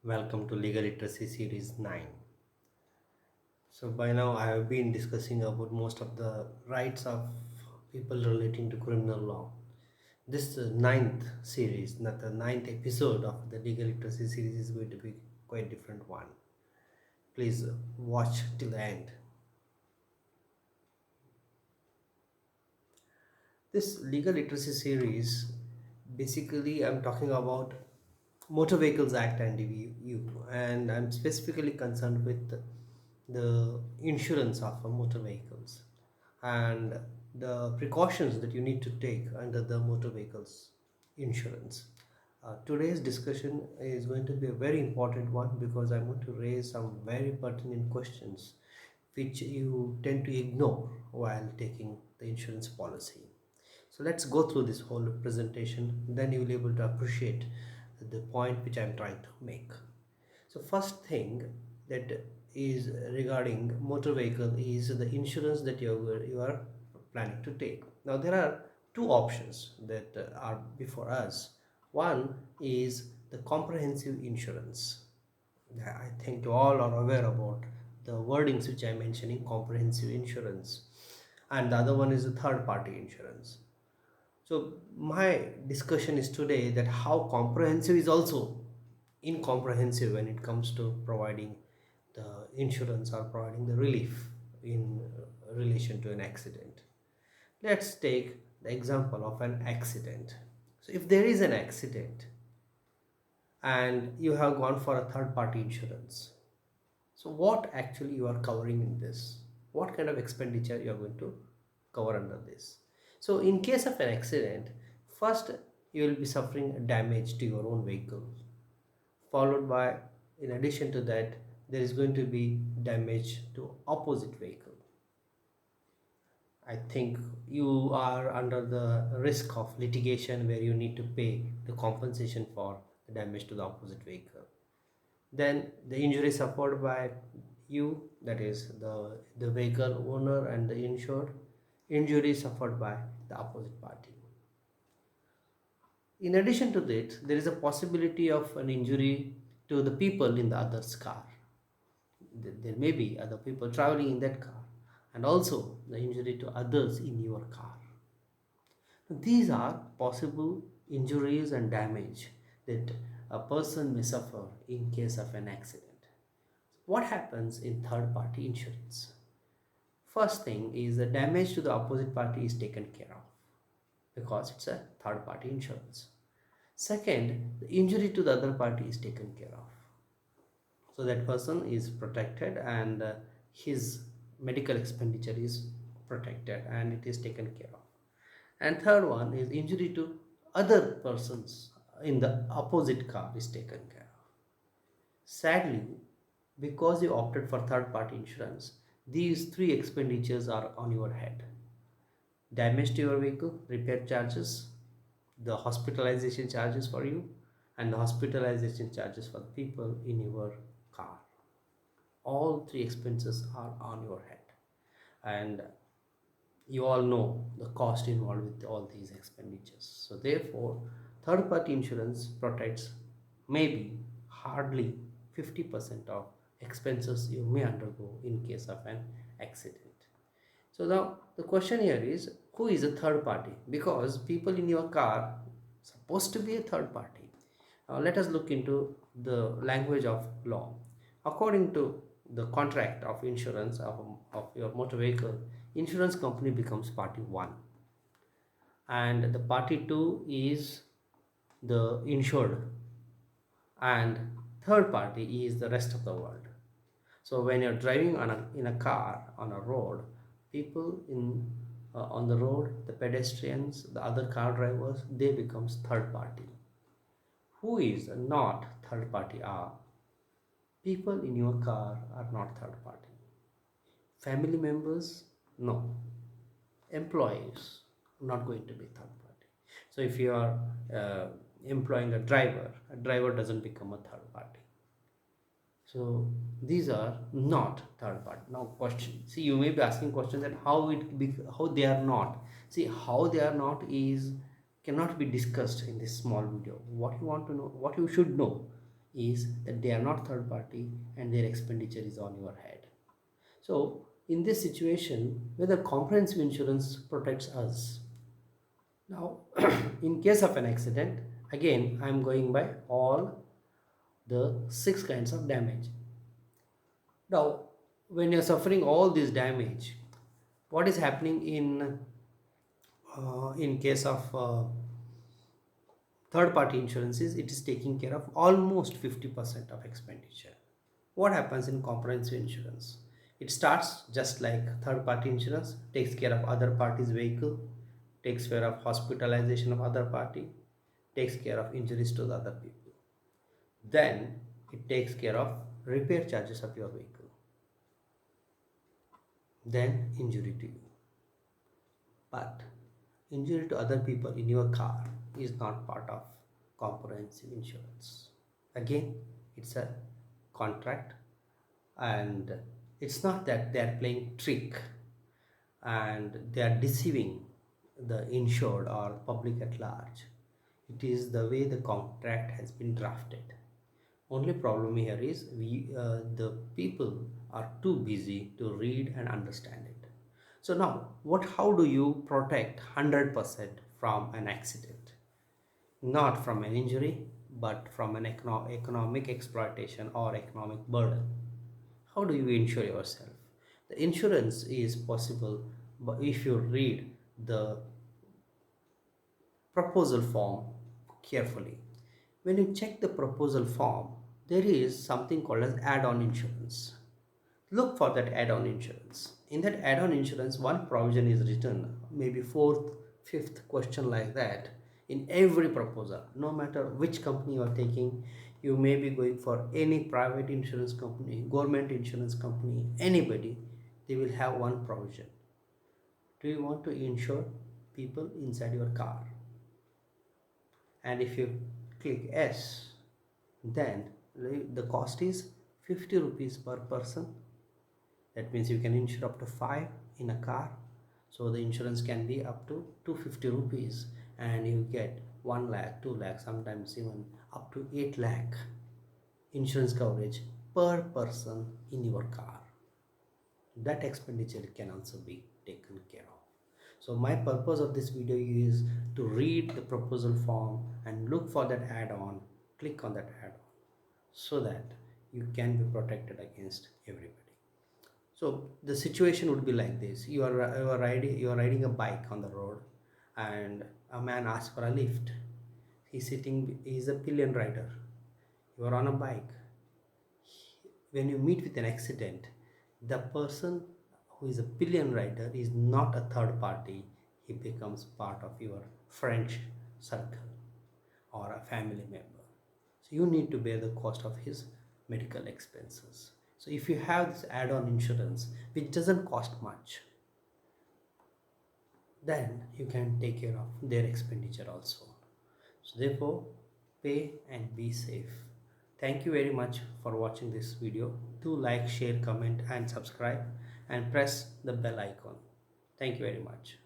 Welcome to Legal Literacy Series 9. So, by now, I have been discussing about most of the rights of people relating to criminal law. This ninth series, not the ninth episode of the Legal Literacy series, is going to be quite different one. Please watch till the end. This Legal Literacy series, basically, I'm talking about Motor Vehicles Act and DVU, and I'm specifically concerned with the insurance of motor vehicles and the precautions that you need to take under the motor vehicles insurance. Today's discussion is going to be a very important one because I'm going to raise some very pertinent questions which you tend to ignore while taking the insurance policy. So let's go through this whole presentation, then you will be able to appreciate the point which I'm trying to make. So first thing that is regarding motor vehicle is the insurance that you are planning to take. Now there are two options that are before us. One is the comprehensive insurance. I think you all are aware about the wordings which I am mentioning, comprehensive insurance, and the other one is the third party insurance. So my discussion is today that how comprehensive is also incomprehensive when it comes to providing the insurance or providing the relief in relation to an accident. Let's take the example of an accident. So if there is an accident and you have gone for a third party insurance, so what actually you are covering in this? What kind of expenditure you are going to cover under this? So in case of an accident, first you will be suffering damage to your own vehicle, followed by, in addition to that, there is going to be damage to opposite vehicle. I think you are under the risk of litigation where you need to pay the compensation for the damage to the opposite vehicle. Then the injury suffered by you, that is the vehicle owner and the insured, injury suffered by the opposite party. In addition to that, there is a possibility of an injury to the people in the other's car. There may be other people traveling in that car, and also the injury to others in your car. These are possible injuries and damage that a person may suffer in case of an accident. What happens in third party insurance? First thing is the damage to the opposite party is taken care of because it's a third party insurance. Second, the injury to the other party is taken care of. So that person is protected and his medical expenditure is protected and it is taken care of. And third one is injury to other persons in the opposite car is taken care of. Sadly, because you opted for third party insurance, these three expenditures are on your head: damage to your vehicle, repair charges, the hospitalization charges for you, and the hospitalization charges for the people in your car. All three expenses are on your head, and you all know the cost involved with all these expenditures. So therefore, third party insurance protects maybe hardly 50% of expenses you may undergo in case of an accident. So now the question here is, who is a third party? Because people in your car supposed to be a third party. Now let us look into the language of law. According to the contract of insurance of your motor vehicle, insurance company becomes party 1, and the party 2 is the insured, and third party is the rest of the world. So when you're driving in a car on a road, people in on the road, the pedestrians, the other car drivers, they becomes third party. Who is not third party are people in your car are not third party. Family members, no. Employees, not going to be third party. So if you are employing a driver doesn't become a third party. So these are not third party. Now question, see, you may be asking questions that how they are not. See, how they are not is cannot be discussed in this small video. What you want to know, what you should know, is that they are not third party and their expenditure is on your head. So in this situation, whether comprehensive insurance protects us. Now, in case of an accident, again, I am going by all the six kinds of damage. Now, when you're suffering all this damage, what is happening in case of third party insurance is it is taking care of almost 50% of expenditure. What happens in comprehensive insurance? It starts just like third party insurance, takes care of other party's vehicle, takes care of hospitalization of other party, takes care of injuries to the other people. Then it takes care of repair charges of your vehicle, then injury to you. But injury to other people in your car is not part of comprehensive insurance. Again, it's a contract, and it's not that they are playing trick and they are deceiving the insured or public at large. It is the way the contract has been drafted. Only problem here is the people are too busy to read and understand it. So now, how do you protect 100% from an accident? Not from an injury, but from an economic exploitation or economic burden. How do you insure yourself? The insurance is possible, but if you read the proposal form carefully. When you check the proposal form, there is something called as add-on insurance. Look for that add-on insurance. In that add-on insurance, one provision is written, maybe fourth, fifth question like that, in every proposal. No matter which company you are taking, you may be going for any private insurance company, government insurance company, anybody, they will have one provision. Do you want to insure people inside your car? And if you click yes, then the cost is 50 rupees per person. That means you can insure up to 5 in a car. So the insurance can be up to 250 rupees, and you get 1 lakh, 2 lakh, sometimes even up to 8 lakh insurance coverage per person in your car. That expenditure can also be taken care of. So my purpose of this video is to read the proposal form and look for that add-on, click on that add-on, so that you can be protected against everybody. So the situation would be like this: you are riding a bike on the road, and a man asks for a lift. He's a pillion rider. You are on a bike. When you meet with an accident, the person who is a pillion rider is not a third party. He becomes part of your friend circle or a family member. So you need to bear the cost of his medical expenses. So if you have this add-on insurance which doesn't cost much, then you can take care of their expenditure also. So therefore, pay and be safe. Thank you very much for watching this video. Do like, share, comment and subscribe, and press the bell icon. Thank you very much.